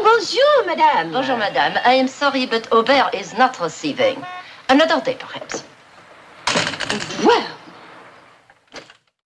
bonjour, madame. Bonjour, madame. I am sorry, but Aubert is not receiving. Another day, perhaps. Well.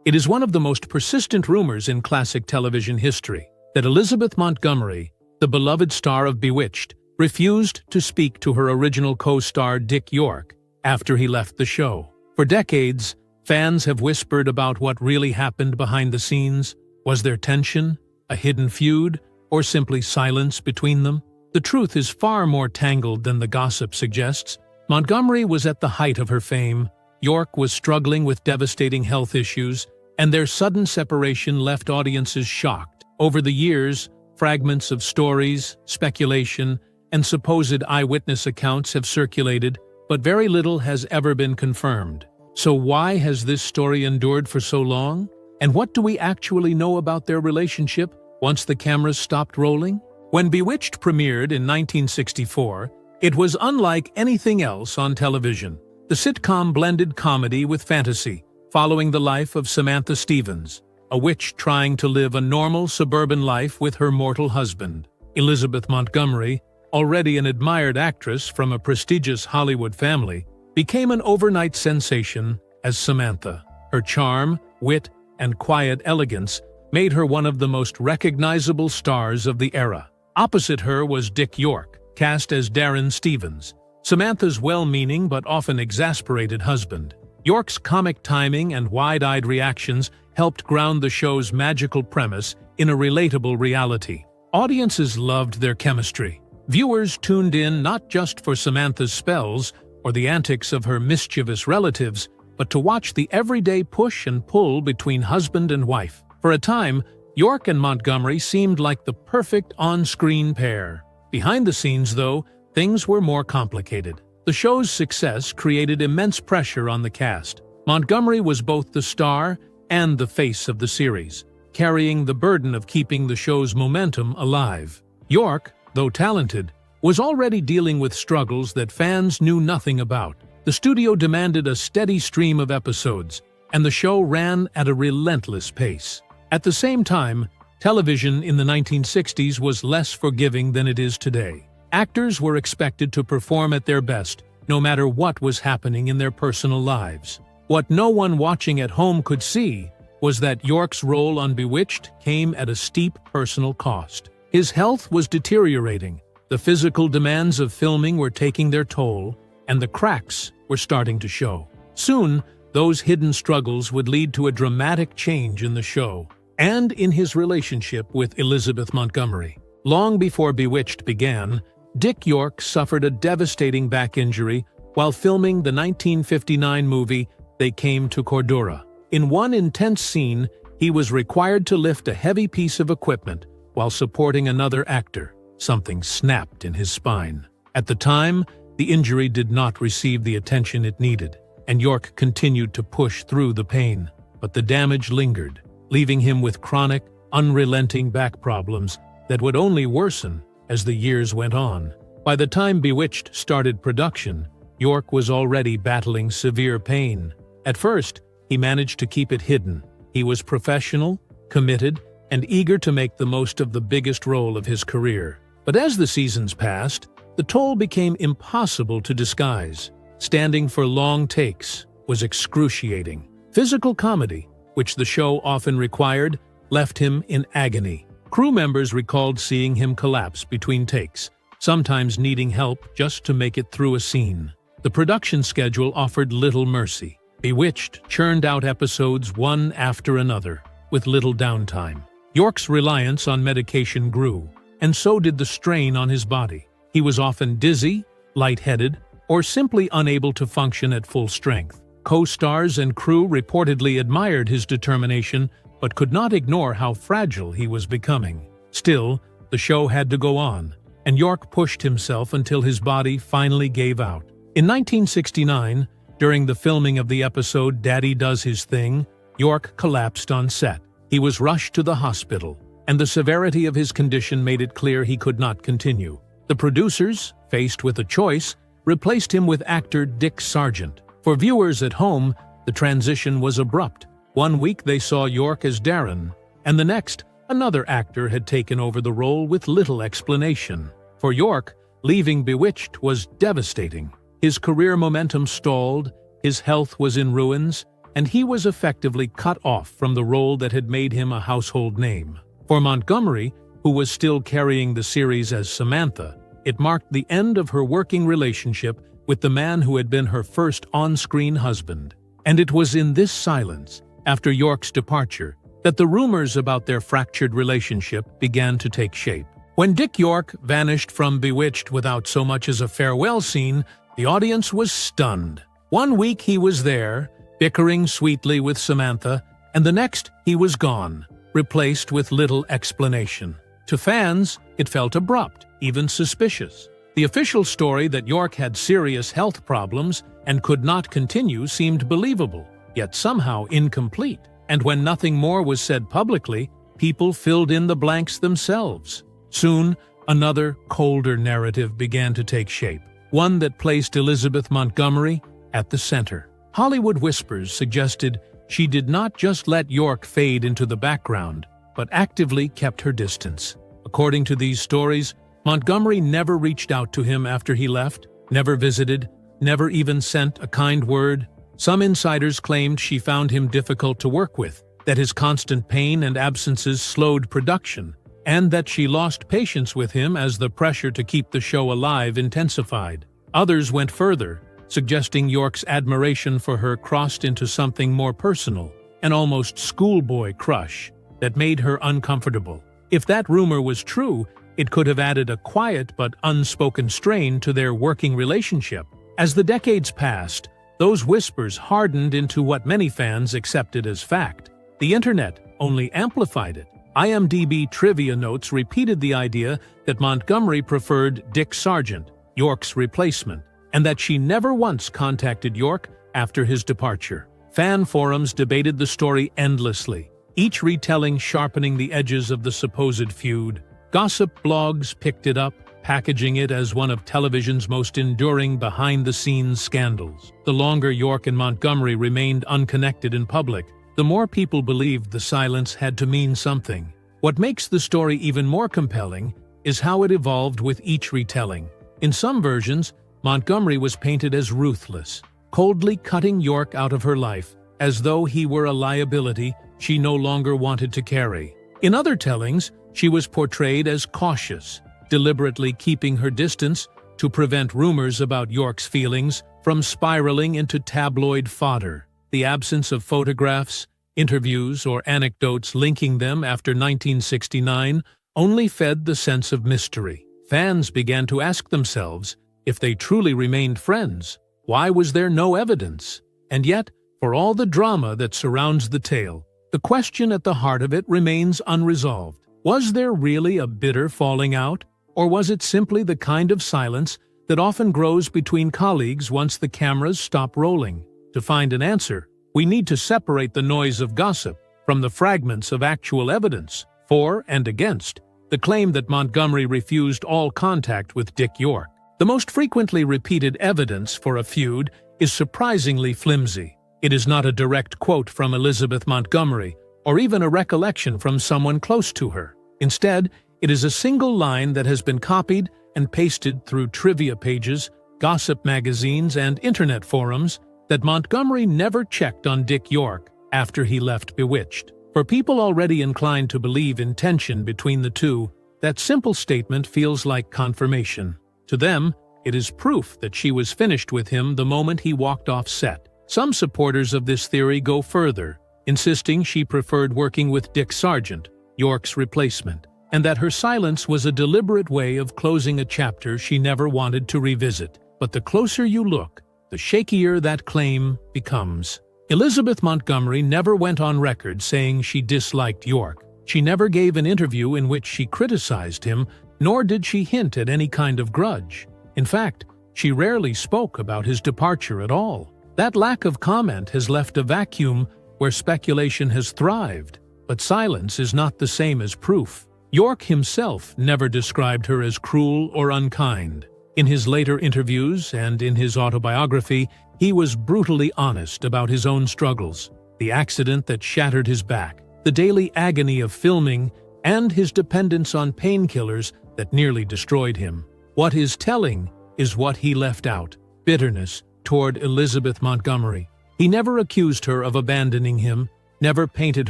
It is one of the most persistent rumors in classic television history that Elizabeth Montgomery, the beloved star of Bewitched, refused to speak to her original co-star Dick York after he left the show. For decades, fans have whispered about what really happened behind the scenes. Was there tension, a hidden feud, or simply silence between them? The truth is far more tangled than the gossip suggests. Montgomery was at the height of her fame, York was struggling with devastating health issues, and their sudden separation left audiences shocked. Over the years, fragments of stories, speculation, and supposed eyewitness accounts have circulated, but very little has ever been confirmed. So why has this story endured for so long? And what do we actually know about their relationship once the cameras stopped rolling? When Bewitched premiered in 1964, it was unlike anything else on television. The sitcom blended comedy with fantasy, following the life of Samantha Stevens, a witch trying to live a normal suburban life with her mortal husband. Elizabeth Montgomery, already an admired actress from a prestigious Hollywood family, became an overnight sensation as Samantha. Her charm, wit, and quiet elegance made her one of the most recognizable stars of the era. Opposite her was Dick York, cast as Darrin Stevens, Samantha's well-meaning but often exasperated husband. York's comic timing and wide-eyed reactions helped ground the show's magical premise in a relatable reality. Audiences loved their chemistry. Viewers tuned in not just for Samantha's spells or the antics of her mischievous relatives, but to watch the everyday push and pull between husband and wife. For a time, York and Montgomery seemed like the perfect on-screen pair. Behind the scenes, though, things were more complicated. The show's success created immense pressure on the cast. Montgomery was both the star and the face of the series, carrying the burden of keeping the show's momentum alive. York, though talented, was already dealing with struggles that fans knew nothing about. The studio demanded a steady stream of episodes, and the show ran at a relentless pace. At the same time, television in the 1960s was less forgiving than it is today. Actors were expected to perform at their best, no matter what was happening in their personal lives. What no one watching at home could see was that York's role on Bewitched came at a steep personal cost. His health was deteriorating, the physical demands of filming were taking their toll, and the cracks were starting to show. Soon, those hidden struggles would lead to a dramatic change in the show, and in his relationship with Elizabeth Montgomery. Long before Bewitched began, Dick York suffered a devastating back injury while filming the 1959 movie They Came to Cordura. In one intense scene, he was required to lift a heavy piece of equipment while supporting another actor. Something snapped in his spine. At the time, the injury did not receive the attention it needed, and York continued to push through the pain. But the damage lingered, leaving him with chronic, unrelenting back problems that would only worsen as the years went on. By the time Bewitched started production, York was already battling severe pain. At first, he managed to keep it hidden. He was professional, committed, and eager to make the most of the biggest role of his career. But as the seasons passed, the toll became impossible to disguise. Standing for long takes was excruciating. Physical comedy, which the show often required, left him in agony. Crew members recalled seeing him collapse between takes, sometimes needing help just to make it through a scene. The production schedule offered little mercy. Bewitched churned out episodes one after another, with little downtime. York's reliance on medication grew, and so did the strain on his body. He was often dizzy, lightheaded, or simply unable to function at full strength. Co-stars and crew reportedly admired his determination, but could not ignore how fragile he was becoming. Still, the show had to go on, and York pushed himself until his body finally gave out. In 1969, during the filming of the episode Daddy Does His Thing, York collapsed on set. He was rushed to the hospital, and the severity of his condition made it clear he could not continue. The producers, faced with a choice, replaced him with actor Dick Sargent. For viewers at home, the transition was abrupt. One week they saw York as Darrin, and the next, Another actor had taken over the role with little explanation. For York, leaving Bewitched was devastating. His career momentum stalled, his health was in ruins, and he was effectively cut off from the role that had made him a household name. For Montgomery, who was still carrying the series as Samantha, it marked the end of her working relationship with the man who had been her first on-screen husband. And it was in this silence, after York's departure, that the rumors about their fractured relationship began to take shape. When Dick York vanished from Bewitched without so much as a farewell scene, the audience was stunned. One week he was there, bickering sweetly with Samantha, and the next he was gone, replaced with little explanation. To fans, it felt abrupt, even suspicious. The official story that York had serious health problems and could not continue seemed believable, yet somehow incomplete. And when nothing more was said publicly, people filled in the blanks themselves. Soon, another, colder narrative began to take shape, one that placed Elizabeth Montgomery at the center. Hollywood whispers suggested she did not just let York fade into the background, but actively kept her distance. According to these stories, Montgomery never reached out to him after he left, never visited, never even sent a kind word. Some insiders claimed she found him difficult to work with, that his constant pain and absences slowed production, and that she lost patience with him as the pressure to keep the show alive intensified. Others went further, suggesting York's admiration for her crossed into something more personal, an almost schoolboy crush that made her uncomfortable. If that rumor was true, it could have added a quiet but unspoken strain to their working relationship. As the decades passed, those whispers hardened into what many fans accepted as fact. The internet only amplified it. IMDb trivia notes repeated the idea that Montgomery preferred Dick Sargent, York's replacement, and that she never once contacted York after his departure. Fan forums debated the story endlessly, each retelling sharpening the edges of the supposed feud. Gossip blogs picked it up, packaging it as one of television's most enduring behind-the-scenes scandals. The longer York and Montgomery remained unconnected in public, the more people believed the silence had to mean something. What makes the story even more compelling is how it evolved with each retelling. In some versions, Montgomery was painted as ruthless, coldly cutting York out of her life, as though he were a liability she no longer wanted to carry. In other tellings, she was portrayed as cautious, deliberately keeping her distance to prevent rumors about York's feelings from spiraling into tabloid fodder. The absence of photographs, interviews, or anecdotes linking them after 1969 only fed the sense of mystery. Fans began to ask themselves, if they truly remained friends, why was there no evidence? And yet, for all the drama that surrounds the tale, the question at the heart of it remains unresolved. Was there really a bitter falling out, or was it simply the kind of silence that often grows between colleagues once the cameras stop rolling? To find an answer, we need to separate the noise of gossip from the fragments of actual evidence, for and against the claim that Montgomery refused all contact with Dick York. The most frequently repeated evidence for a feud is surprisingly flimsy. It is not a direct quote from Elizabeth Montgomery, or even a recollection from someone close to her. Instead, it is a single line that has been copied and pasted through trivia pages, gossip magazines, and internet forums that Montgomery never checked on Dick York after he left Bewitched. For people already inclined to believe in tension between the two, that simple statement feels like confirmation. To them, it is proof that she was finished with him the moment he walked off set. Some supporters of this theory go further, insisting she preferred working with Dick Sargent, York's replacement, and that her silence was a deliberate way of closing a chapter she never wanted to revisit. But the closer you look, the shakier that claim becomes. Elizabeth Montgomery never went on record saying she disliked York. She never gave an interview in which she criticized him, nor did she hint at any kind of grudge. In fact, she rarely spoke about his departure at all. That lack of comment has left a vacuum where speculation has thrived, but silence is not the same as proof. York himself never described her as cruel or unkind. In his later interviews and in his autobiography, he was brutally honest about his own struggles, the accident that shattered his back, the daily agony of filming, and his dependence on painkillers that nearly destroyed him. What is telling is what he left out: bitterness toward Elizabeth Montgomery. He never accused her of abandoning him, never painted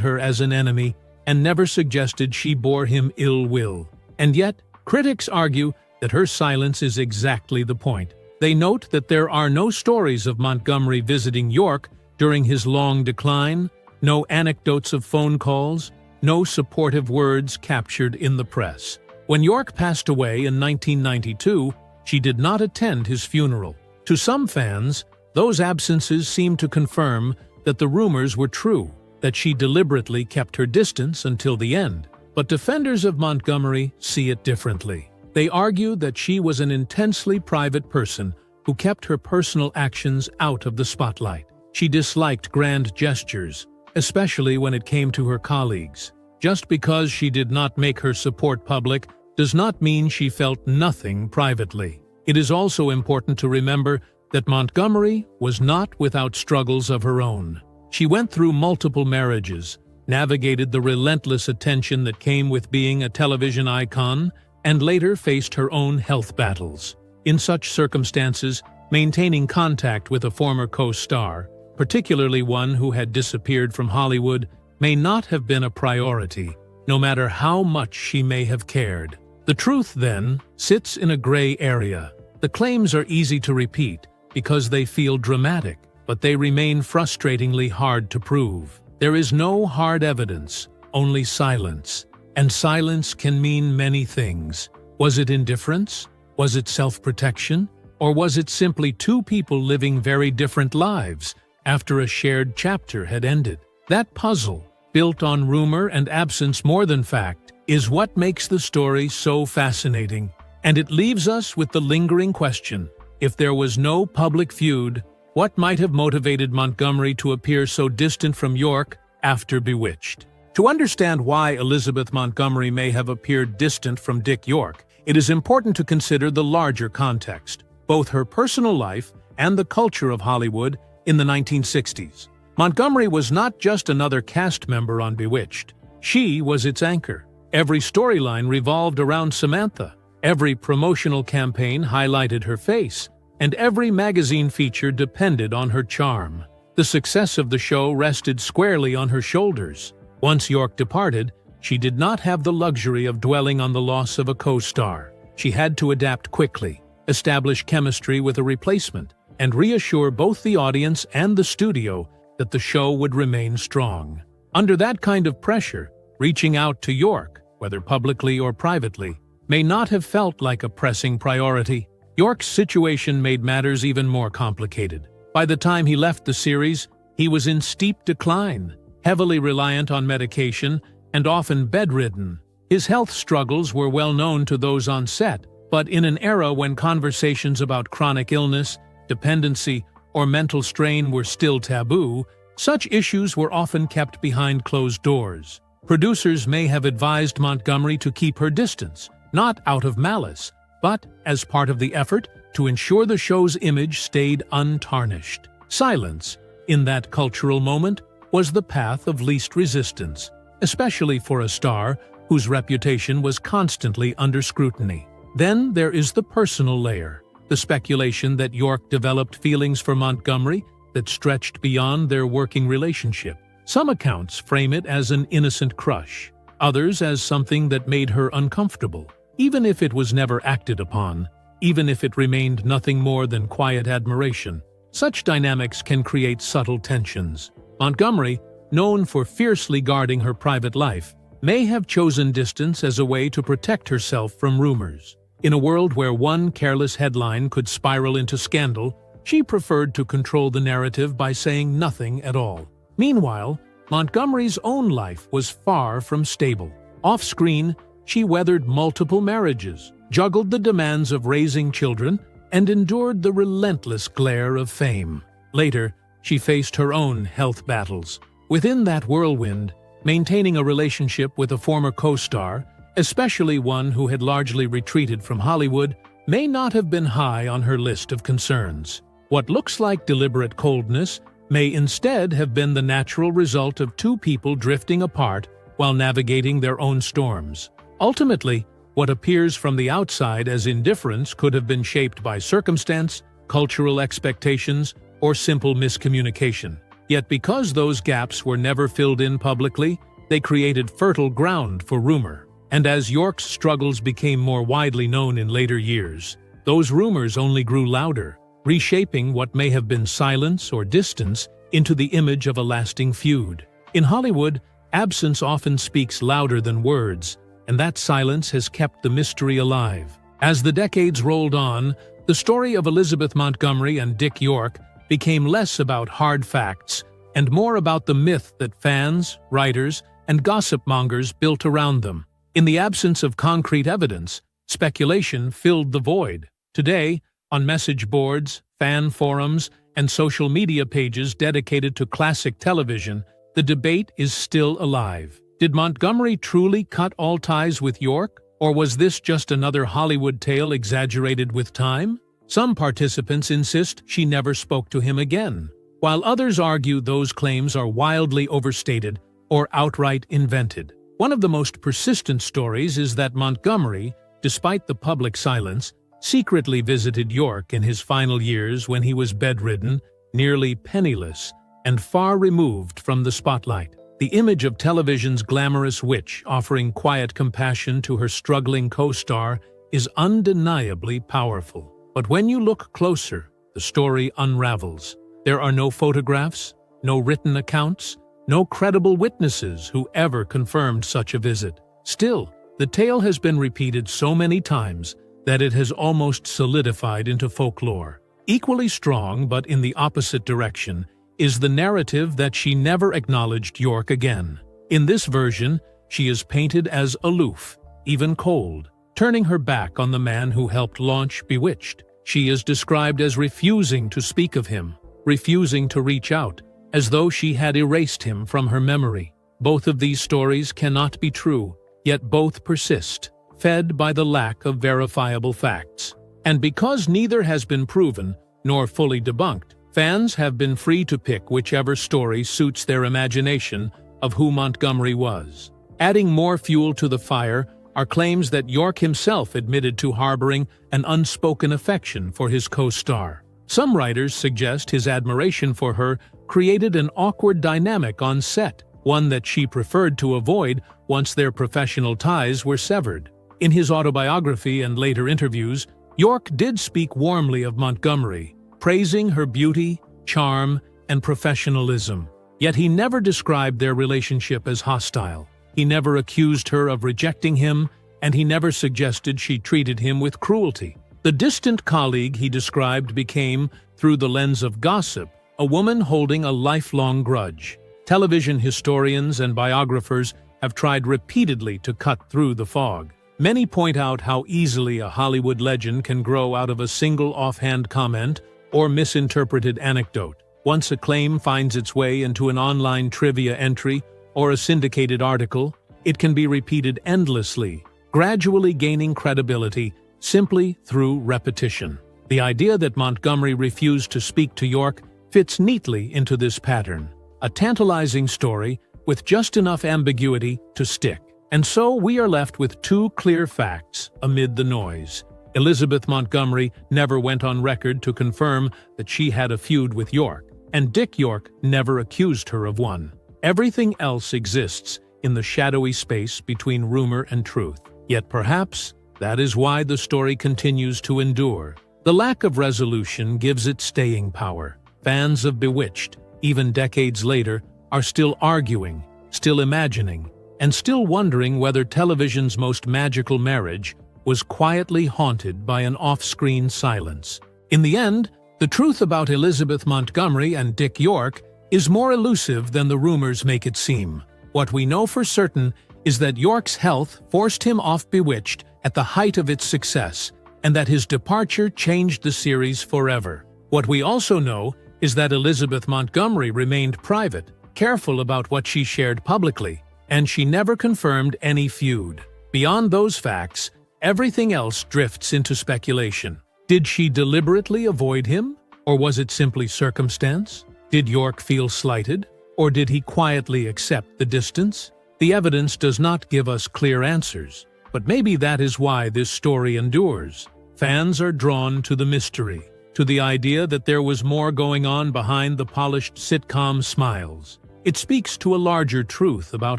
her as an enemy, and never suggested she bore him ill will. And yet, critics argue that her silence is exactly the point. They note that there are no stories of Montgomery visiting York during his long decline, no anecdotes of phone calls, no supportive words captured in the press. When York passed away in 1992, she did not attend his funeral. To some fans, those absences seem to confirm that the rumors were true, that she deliberately kept her distance until the end. But defenders of Montgomery see it differently. They argue that she was an intensely private person who kept her personal actions out of the spotlight. She disliked grand gestures, especially when it came to her colleagues. Just because she did not make her support public does not mean she felt nothing privately. It is also important to remember that Montgomery was not without struggles of her own. She went through multiple marriages, navigated the relentless attention that came with being a television icon, and later faced her own health battles. In such circumstances, maintaining contact with a former co-star, particularly one who had disappeared from Hollywood, may not have been a priority, no matter how much she may have cared. The truth, then, sits in a gray area. The claims are easy to repeat because they feel dramatic, but they remain frustratingly hard to prove. There is no hard evidence, only silence. And silence can mean many things. Was it indifference? Was it self-protection? Or was it simply two people living very different lives after a shared chapter had ended? That puzzle, built on rumor and absence more than fact, is what makes the story so fascinating. And it leaves us with the lingering question: if there was no public feud, what might have motivated Montgomery to appear so distant from York after Bewitched? To understand why Elizabeth Montgomery may have appeared distant from Dick York, it is important to consider the larger context, both her personal life and the culture of Hollywood in the 1960s. Montgomery was not just another cast member on Bewitched. She was its anchor. Every storyline revolved around Samantha. Every promotional campaign highlighted her face, and every magazine feature depended on her charm. The success of the show rested squarely on her shoulders. Once York departed, she did not have the luxury of dwelling on the loss of a co-star. She had to adapt quickly, establish chemistry with a replacement, and reassure both the audience and the studio that the show would remain strong. Under that kind of pressure, reaching out to York, whether publicly or privately, may not have felt like a pressing priority. York's situation made matters even more complicated. By the time he left the series, he was in steep decline, heavily reliant on medication, and often bedridden. His health struggles were well known to those on set, but in an era when conversations about chronic illness, dependency, or mental strain were still taboo, such issues were often kept behind closed doors. Producers may have advised Montgomery to keep her distance, not out of malice, but as part of the effort to ensure the show's image stayed untarnished. Silence, in that cultural moment, was the path of least resistance, especially for a star whose reputation was constantly under scrutiny. Then there is the personal layer, the speculation that York developed feelings for Montgomery that stretched beyond their working relationship. Some accounts frame it as an innocent crush, others as something that made her uncomfortable. Even if it was never acted upon, even if it remained nothing more than quiet admiration, such dynamics can create subtle tensions. Montgomery, known for fiercely guarding her private life, may have chosen distance as a way to protect herself from rumors. In a world where one careless headline could spiral into scandal, she preferred to control the narrative by saying nothing at all. Meanwhile, Montgomery's own life was far from stable. Off-screen, she weathered multiple marriages, juggled the demands of raising children, and endured the relentless glare of fame. Later, she faced her own health battles. Within that whirlwind, maintaining a relationship with a former co-star, especially one who had largely retreated from Hollywood, may not have been high on her list of concerns. What looks like deliberate coldness may instead have been the natural result of two people drifting apart while navigating their own storms. Ultimately, what appears from the outside as indifference could have been shaped by circumstance, cultural expectations, or simple miscommunication. Yet because those gaps were never filled in publicly, they created fertile ground for rumor. And as York's struggles became more widely known in later years, those rumors only grew louder, reshaping what may have been silence or distance into the image of a lasting feud. In Hollywood, absence often speaks louder than words, and that silence has kept the mystery alive. As the decades rolled on, the story of Elizabeth Montgomery and Dick York became less about hard facts and more about the myth that fans, writers, and gossip-mongers built around them. In the absence of concrete evidence, speculation filled the void. Today, on message boards, fan forums, and social media pages dedicated to classic television, the debate is still alive. Did Montgomery truly cut all ties with York, or was this just another Hollywood tale exaggerated with time? Some participants insist she never spoke to him again, while others argue those claims are wildly overstated or outright invented. One of the most persistent stories is that Montgomery, despite the public silence, secretly visited York in his final years when he was bedridden, nearly penniless, and far removed from the spotlight. The image of television's glamorous witch offering quiet compassion to her struggling co-star is undeniably powerful. But when you look closer, the story unravels. There are no photographs, no written accounts, no credible witnesses who ever confirmed such a visit. Still, the tale has been repeated so many times that it has almost solidified into folklore. Equally strong, but in the opposite direction, is the narrative that she never acknowledged York again. In this version, she is painted as aloof, even cold, turning her back on the man who helped launch Bewitched. She is described as refusing to speak of him, refusing to reach out, as though she had erased him from her memory. Both of these stories cannot be true, yet both persist, fed by the lack of verifiable facts. And because neither has been proven, nor fully debunked, fans have been free to pick whichever story suits their imagination of who Montgomery was. Adding more fuel to the fire are claims that York himself admitted to harboring an unspoken affection for his co-star. Some writers suggest his admiration for her created an awkward dynamic on set, one that she preferred to avoid once their professional ties were severed. In his autobiography and later interviews, York did speak warmly of Montgomery, praising her beauty, charm, and professionalism. Yet he never described their relationship as hostile. He never accused her of rejecting him, and he never suggested she treated him with cruelty. The distant colleague he described became, through the lens of gossip, a woman holding a lifelong grudge. Television historians and biographers have tried repeatedly to cut through the fog. Many point out how easily a Hollywood legend can grow out of a single offhand comment or misinterpreted anecdote. Once a claim finds its way into an online trivia entry or a syndicated article, it can be repeated endlessly, gradually gaining credibility simply through repetition. The idea that Montgomery refused to speak to York fits neatly into this pattern, a tantalizing story with just enough ambiguity to stick. And so we are left with two clear facts amid the noise. Elizabeth Montgomery never went on record to confirm that she had a feud with York, and Dick York never accused her of one. Everything else exists in the shadowy space between rumor and truth. Yet perhaps that is why the story continues to endure. The lack of resolution gives it staying power. Fans of Bewitched, even decades later, are still arguing, still imagining, and still wondering whether television's most magical marriage was quietly haunted by an off-screen silence. In the end, the truth about Elizabeth Montgomery and Dick York is more elusive than the rumors make it seem. What we know for certain is that York's health forced him off Bewitched at the height of its success, and that his departure changed the series forever. What we also know is that Elizabeth Montgomery remained private, careful about what she shared publicly, and she never confirmed any feud. Beyond those facts, everything else drifts into speculation. Did she deliberately avoid him, or was it simply circumstance? Did York feel slighted, or did he quietly accept the distance? The evidence does not give us clear answers, but maybe that is why this story endures. Fans are drawn to the mystery, to the idea that there was more going on behind the polished sitcom smiles. It speaks to a larger truth about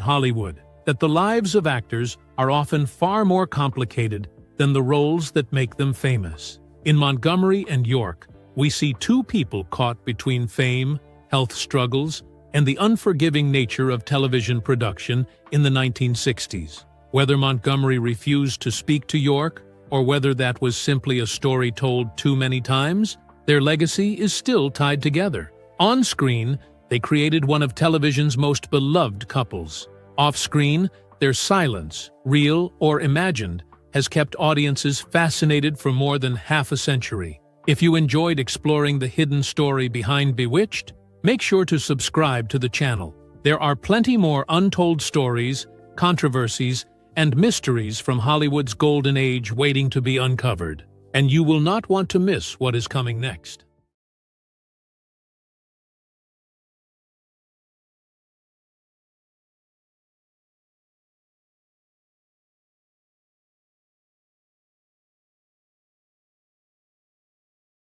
Hollywood, that the lives of actors are often far more complicated than the roles that make them famous. In Montgomery and York, we see two people caught between fame, health struggles, and the unforgiving nature of television production in the 1960s. Whether Montgomery refused to speak to York, or whether that was simply a story told too many times, their legacy is still tied together. On screen, they created one of television's most beloved couples. Off-screen, their silence, real or imagined, has kept audiences fascinated for more than half a century. If you enjoyed exploring the hidden story behind Bewitched, make sure to subscribe to the channel. There are plenty more untold stories, controversies, and mysteries from Hollywood's golden age waiting to be uncovered, and you will not want to miss what is coming next.